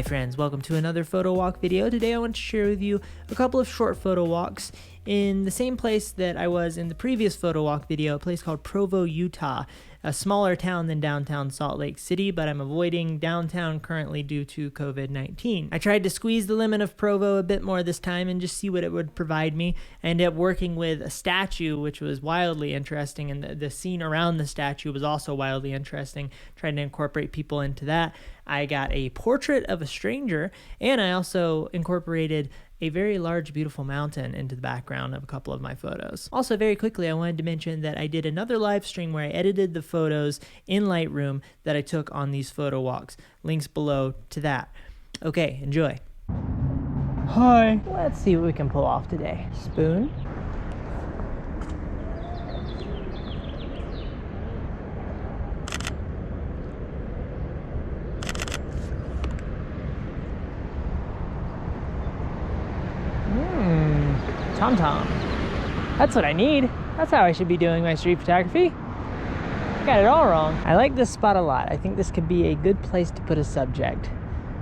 Hi friends, welcome to another photo walk video. Today I want to share with you a couple of short photo walks in the same place that I was in the previous photo walk video, a place called Provo, Utah, a smaller town than downtown Salt Lake City, but I'm avoiding downtown currently due to COVID-19. I tried to squeeze the lemon of Provo a bit more this time and just see what it would provide me. I ended up working with a statue, which was wildly interesting, and the scene around the statue was also wildly interesting, trying to incorporate people into that. I got a portrait of a stranger, and I also incorporated a very large, beautiful mountain into the background of a couple of my photos. Also, very quickly, I wanted to mention that I did another live stream where I edited the photos in Lightroom that I took on these photo walks. Links below to that. Okay, enjoy. Hi. Let's see what we can pull off today. Spoon. Tom-tom. That's what I need. That's how I should be doing my street photography. Got it all wrong. I like this spot a lot. I think this could be a good place to put a subject.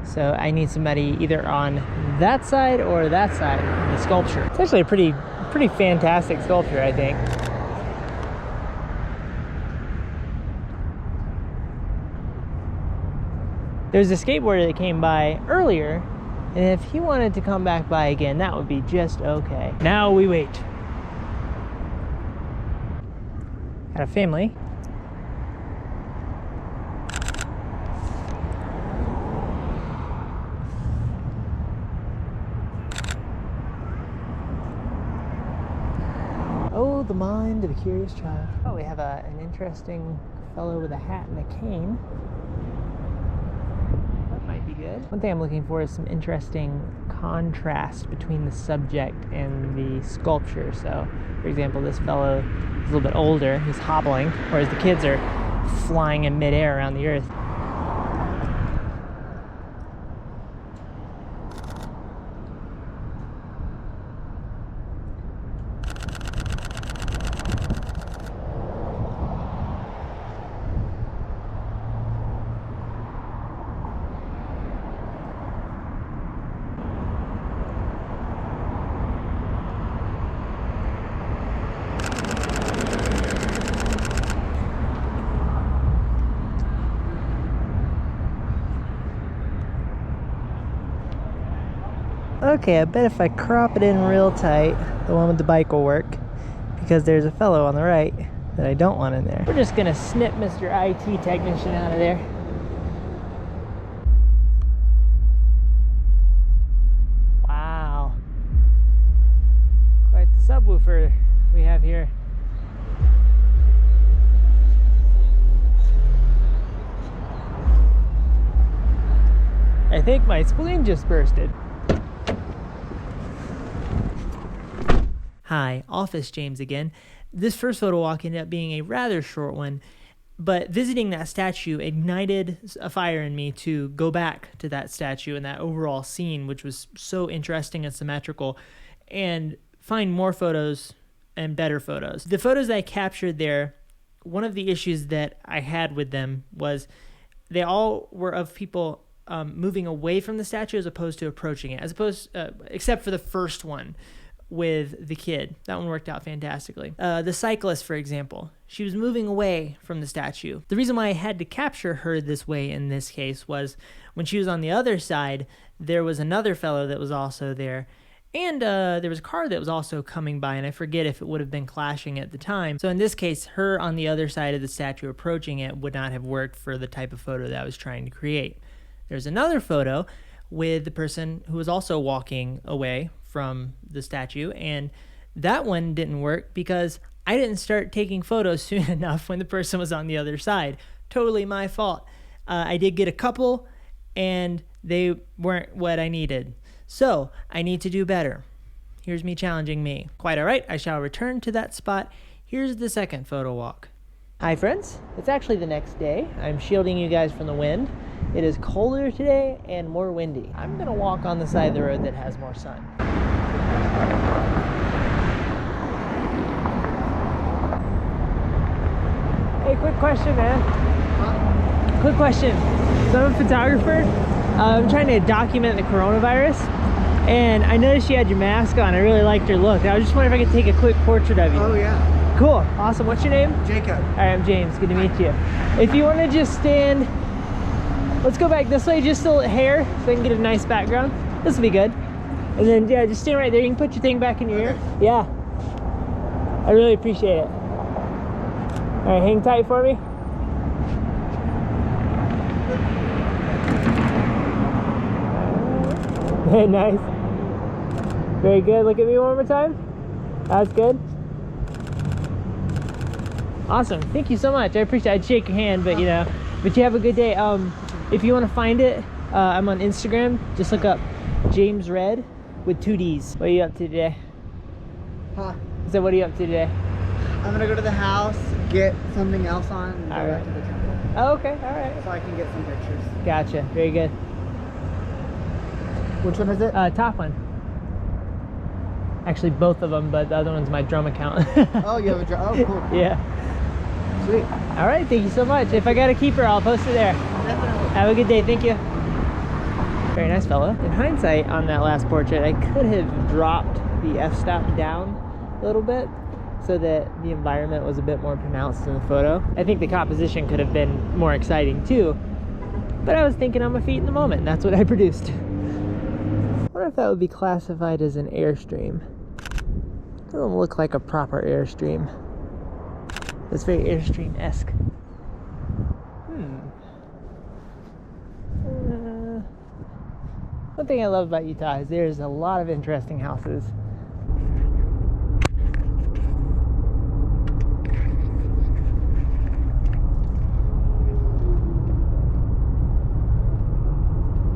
So I need somebody either on that side or that side of the sculpture. It's actually a pretty fantastic sculpture, I think. There's a skateboarder that came by earlier, and if he wanted to come back by again, that would be just okay. Now we wait. Got a family. Oh, the mind of a curious child. Oh, we have an interesting fellow with a hat and a cane. Be good. One thing I'm looking for is some interesting contrast between the subject and the sculpture. So, for example, this fellow is a little bit older, he's hobbling, whereas the kids are flying in midair around the earth. Okay, I bet if I crop it in real tight, the one with the bike will work, because there's a fellow on the right that I don't want in there. We're just gonna snip Mr. IT technician out of there. Wow. Quite the subwoofer we have here. I think my spleen just bursted. Hi, Office James again. This first photo walk ended up being a rather short one, but visiting that statue ignited a fire in me to go back to that statue and that overall scene, which was so interesting and symmetrical, and find more photos and better photos. The photos that I captured there, one of the issues that I had with them was they all were of people moving away from the statue as opposed to approaching it, except for the first one with the kid. That one worked out fantastically. The cyclist, for example, she was moving away from the statue. The reason why I had to capture her this way in this case was when she was on the other side, there was another fellow that was also there, and there was a car that was also coming by, and I forget if it would have been clashing at the time. So in this case, her on the other side of the statue approaching it would not have worked for the type of photo that I was trying to create. There's another photo with the person who was also walking away from the statue, and that one didn't work because I didn't start taking photos soon enough when the person was on the other side. Totally my fault. I did get a couple, and they weren't what I needed. So I need to do better. Here's me challenging me. Quite all right, I shall return to that spot. Here's the second photo walk. Hi friends, it's actually the next day. I'm shielding you guys from the wind. It is colder today and more windy. I'm gonna walk on the side of the road that has more sun. Hey, quick question, man. Quick question. So I'm a photographer. I'm trying to document the coronavirus, and I noticed you had your mask on. I really liked your look. I was just wondering if I could take a quick portrait of you. Oh yeah. Cool, awesome. What's your name? Jacob. All right, I'm James. Good to meet you. If you want to just stand, let's go back this way, just a hair, so I can get a nice background. This will be good. And then yeah, just stand right there. You can put your thing back in your ear. Yeah. I really appreciate it. All right, hang tight for me. Nice. Very good. Look at me one more time. That's good. Awesome. Thank you so much. I appreciate it. I'd shake your hand, but you know, but you have a good day. If you want to find it, I'm on Instagram. Just look up James Red with 2 D's. What are you up to today? Huh? So what are you up to today? I'm gonna go to the house, get something else on, and go back to the temple. Oh, okay. All right. So I can get some pictures. Gotcha. Very good. Which one is it? Top one. Actually, both of them, but the other one's my drum account. Oh, you have a drum. Oh, cool. Yeah. Sweet. All right. Thank you so much. If I got a keeper, I'll post it there. Definitely. Have a good day. Thank you. Very nice fella. In hindsight, on that last portrait, I could have dropped the f-stop down a little bit so that the environment was a bit more pronounced in the photo. I think the composition could have been more exciting too, but I was thinking on my feet in the moment, and that's what I produced. I wonder if that would be classified as an Airstream. Doesn't look like a proper Airstream. It's very Airstream-esque. One thing I love about Utah is there's a lot of interesting houses.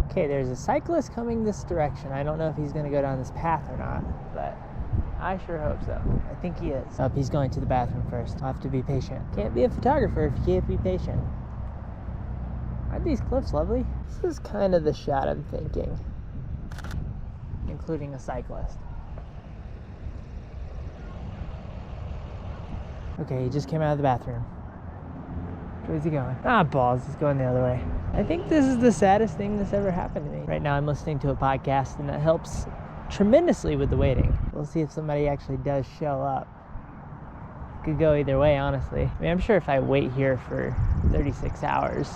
Okay, there's a cyclist coming this direction. I don't know if he's going to go down this path or not, but I sure hope so. I think he is. Oh, he's going to the bathroom first. I'll have to be patient. Can't be a photographer if you can't be patient. Aren't these cliffs lovely? This is kind of the shot I'm thinking, including a cyclist. Okay, he just came out of the bathroom. Where's he going? Ah, balls, he's going the other way. I think this is the saddest thing that's ever happened to me. Right now I'm listening to a podcast, and that helps tremendously with the waiting. We'll see if somebody actually does show up. Could go either way, honestly. I mean, I'm sure if I wait here for 36 hours,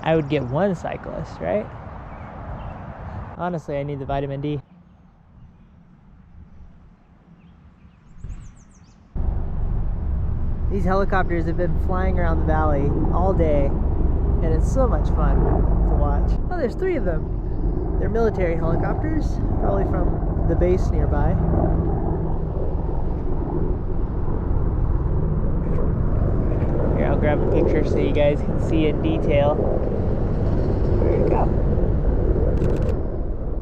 I would get one cyclist, right? Honestly, I need the vitamin D. These helicopters have been flying around the valley all day, and it's so much fun to watch. Oh, there's 3 of them. They're military helicopters, probably from the base nearby. Here, I'll grab a picture so you guys can see in detail. There you go.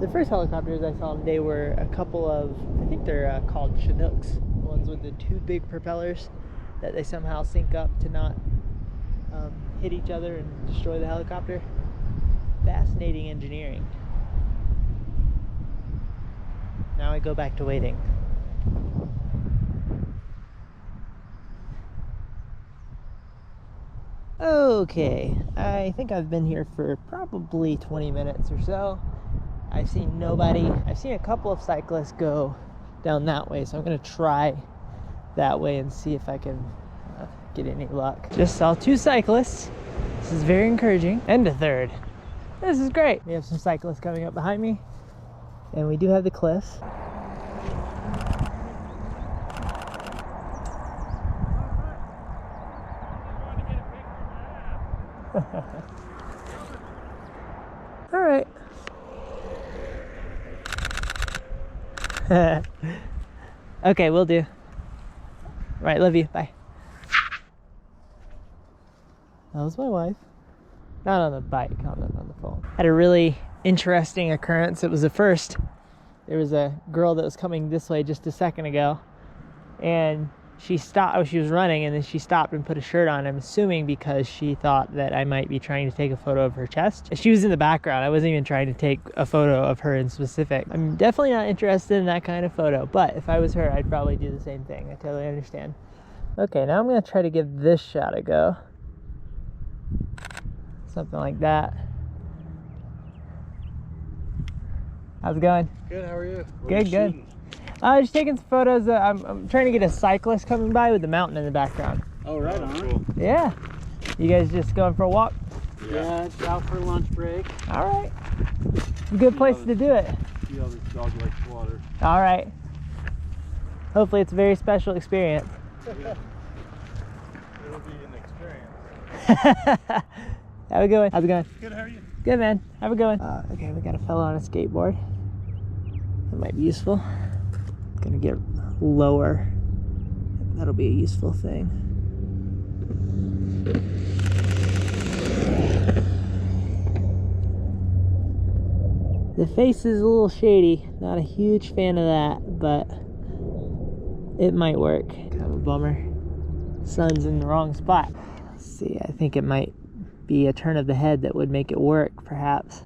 The first helicopters I saw today were a couple of, I think they're called Chinooks, the ones with the 2 big propellers that they somehow sync up to not hit each other and destroy the helicopter. Fascinating engineering. Now I go back to waiting. Okay, I think I've been here for probably 20 minutes or so. I've seen nobody. I've seen a couple of cyclists go down that way, so I'm gonna try that way and see if I can get any luck. Just saw 2 cyclists. This is very encouraging. And a 3rd. This is great. We have some cyclists coming up behind me, and we do have the cliffs. All right. Okay, will do. Right, love you. Bye. That was my wife. Not on the bike, on the phone. Had a really interesting occurrence. It was the first. There was a girl that was coming this way just a second ago, and she stopped. Oh, she was running, and then she stopped and put a shirt on. I'm assuming because she thought that I might be trying to take a photo of her chest. She was in the background. I wasn't even trying to take a photo of her in specific. I'm definitely not interested in that kind of photo, but if I was her, I'd probably do the same thing. I totally understand. Okay, now I'm gonna try to give this shot a go. Something like that. How's it going? Good, how are you? Good. Just taking some photos. I'm trying to get a cyclist coming by with the mountain in the background. Oh, right on. Cool. Yeah. You guys just going for a walk? Yeah, it's out for lunch break. All right. It's a good place to do it. See how this dog likes water. All right. Hopefully it's a very special experience. Yeah. It'll be an experience. Have a good one. How's it going? Good, how are you? Good, man. Have a good one. Okay, we got a fella on a skateboard. That might be useful. Gonna get lower. That'll be a useful thing. The face is a little shady. Not a huge fan of that, but it might work. Kind of a bummer. Sun's in the wrong spot. Let's see, I think it might be a turn of the head that would make it work, perhaps.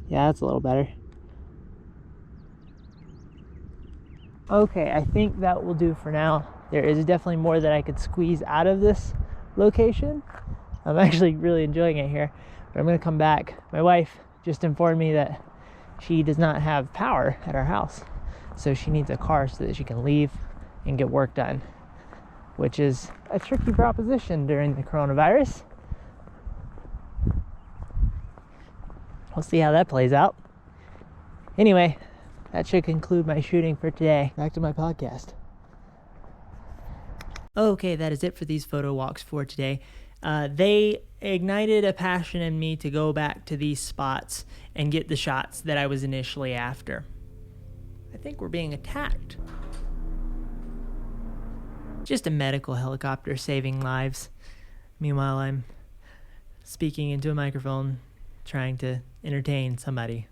Yeah, that's a little better. Okay, I think that will do for now. There is definitely more that I could squeeze out of this location. I'm actually really enjoying it here, but I'm gonna come back. My wife just informed me that she does not have power at our house, so she needs a car so that she can leave and get work done, which is a tricky proposition during the coronavirus. We'll see how that plays out. Anyway, that should conclude my shooting for today. Back to my podcast. Okay, that is it for these photo walks for today. They ignited a passion in me to go back to these spots and get the shots that I was initially after. I think we're being attacked. Just a medical helicopter saving lives. Meanwhile, I'm speaking into a microphone, trying to entertain somebody.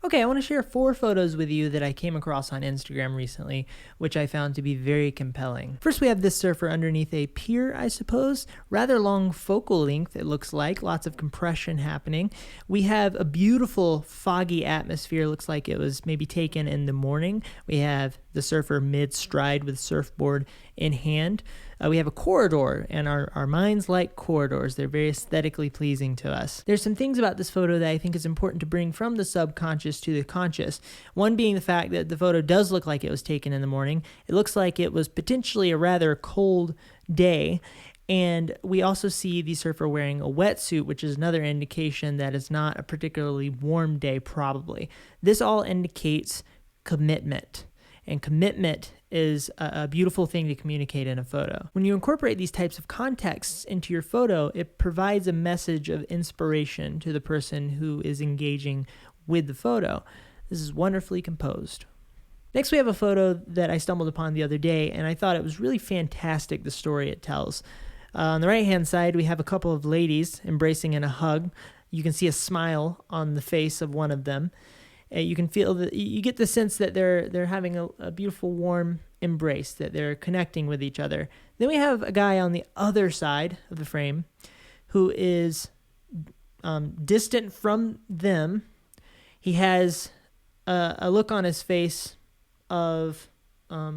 Okay, I want to share 4 photos with you that I came across on Instagram recently, which I found to be very compelling. First, we have this surfer underneath a pier, I suppose. Rather long focal length, it looks like. Lots of compression happening. We have a beautiful foggy atmosphere. Looks like it was maybe taken in the morning. We have the surfer mid-stride with surfboard in hand. We have a corridor, and our minds like corridors. They're very aesthetically pleasing to us. There's some things about this photo that I think is important to bring from the subconscious to the conscious. One being the fact that the photo does look like it was taken in the morning. It looks like it was potentially a rather cold day. And we also see the surfer wearing a wetsuit, which is another indication that it's not a particularly warm day, probably. This all indicates commitment. And commitment is a beautiful thing to communicate in a photo. When you incorporate these types of contexts into your photo, it provides a message of inspiration to the person who is engaging with the photo. This is wonderfully composed. Next, we have a photo that I stumbled upon the other day, and I thought it was really fantastic, the story it tells. On the right-hand side, we have a couple of ladies embracing in a hug. You can see a smile on the face of one of them. You can feel that you get the sense that they're having a beautiful, warm embrace, that they're connecting with each other. Then we have a guy on the other side of the frame who is distant from them. He has a look on his face of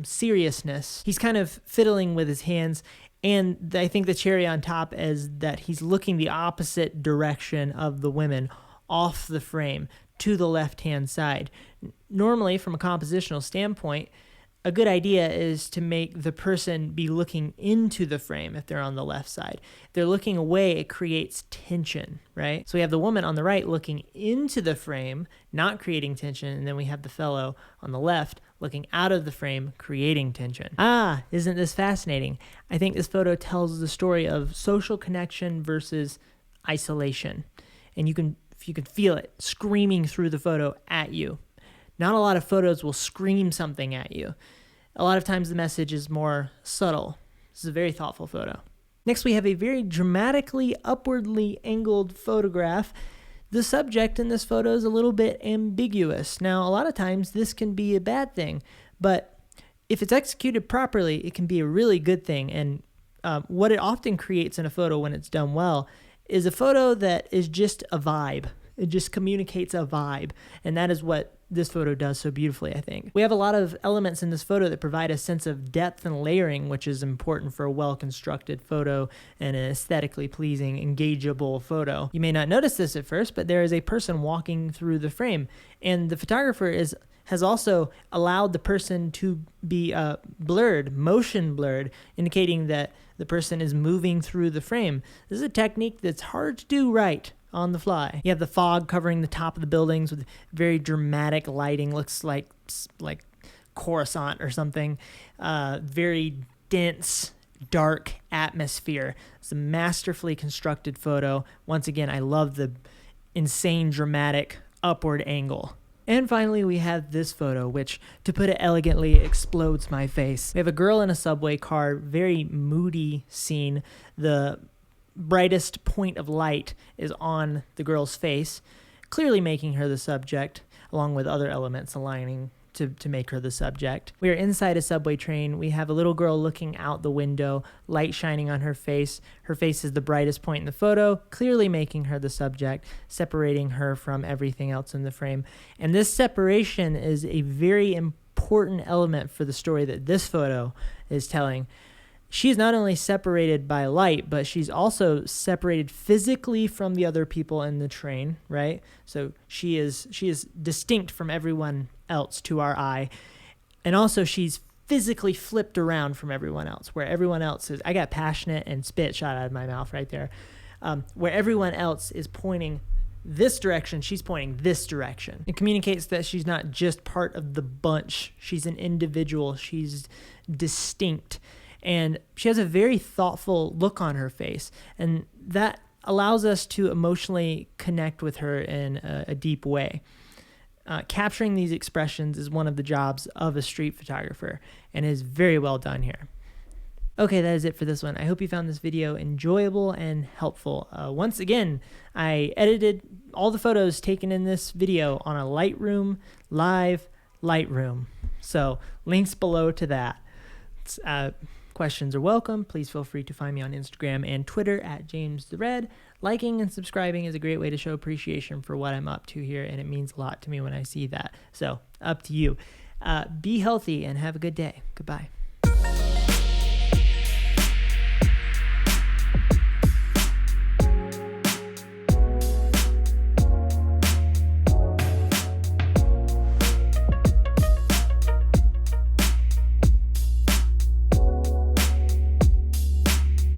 seriousness. He's kind of fiddling with his hands, and I think the cherry on top is that he's looking the opposite direction of the women, off the frame, to the left-hand side. Normally, from a compositional standpoint, a good idea is to make the person be looking into the frame if they're on the left side. If they're looking away, it creates tension, right? So we have the woman on the right looking into the frame, not creating tension, and then we have the fellow on the left looking out of the frame, creating tension. Isn't this fascinating? I think this photo tells the story of social connection versus isolation. And you can feel it screaming through the photo at you. Not a lot of photos will scream something at you. A lot of times the message is more subtle. This is a very thoughtful photo. Next, we have a very dramatically upwardly angled photograph. The subject in this photo is a little bit ambiguous. Now, a lot of times this can be a bad thing, but if it's executed properly, it can be a really good thing. And what it often creates in a photo when it's done well is a photo that is just a vibe. It just communicates a vibe. And that is what this photo does so beautifully, I think. We have a lot of elements in this photo that provide a sense of depth and layering, which is important for a well-constructed photo and an aesthetically pleasing, engageable photo. You may not notice this at first, but there is a person walking through the frame, and the photographer has also allowed the person to be blurred, motion blurred, indicating that the person is moving through the frame. This is a technique that's hard to do right on the fly. You have the fog covering the top of the buildings with very dramatic lighting. Looks like Coruscant or something. Very dense, dark atmosphere. It's a masterfully constructed photo. Once again, I love the insane dramatic upward angle. And finally, we have this photo, which, to put it elegantly, explodes my face. We have a girl in a subway car, very moody scene. The brightest point of light is on the girl's face, clearly making her the subject, along with other elements aligning to make her the subject. We are inside a subway train. We have a little girl looking out the window, light shining on her face. Her face is the brightest point in the photo, clearly making her the subject, separating her from everything else in the frame. And this separation is a very important element for the story that this photo is telling. She's not only separated by light, but she's also separated physically from the other people in the train, right? So she is distinct from everyone else to our eye. And also she's physically flipped around from everyone else, where everyone else is, I got passionate and spit shot out of my mouth right there, where everyone else is pointing this direction, she's pointing this direction. It communicates that she's not just part of the bunch. She's an individual. She's distinct. And she has a very thoughtful look on her face, and that allows us to emotionally connect with her in a deep way. Capturing these expressions is one of the jobs of a street photographer, and is very well done here. Okay, that is it for this one. I hope you found this video enjoyable and helpful. Once again, I edited all the photos taken in this video on a Lightroom Live Lightroom. So links below to that. Questions are welcome. Please feel free to find me on Instagram and Twitter at JamesTheRed. Liking and subscribing is a great way to show appreciation for what I'm up to here, and it means a lot to me when I see that. So up to you. Be healthy and have a good day. Goodbye.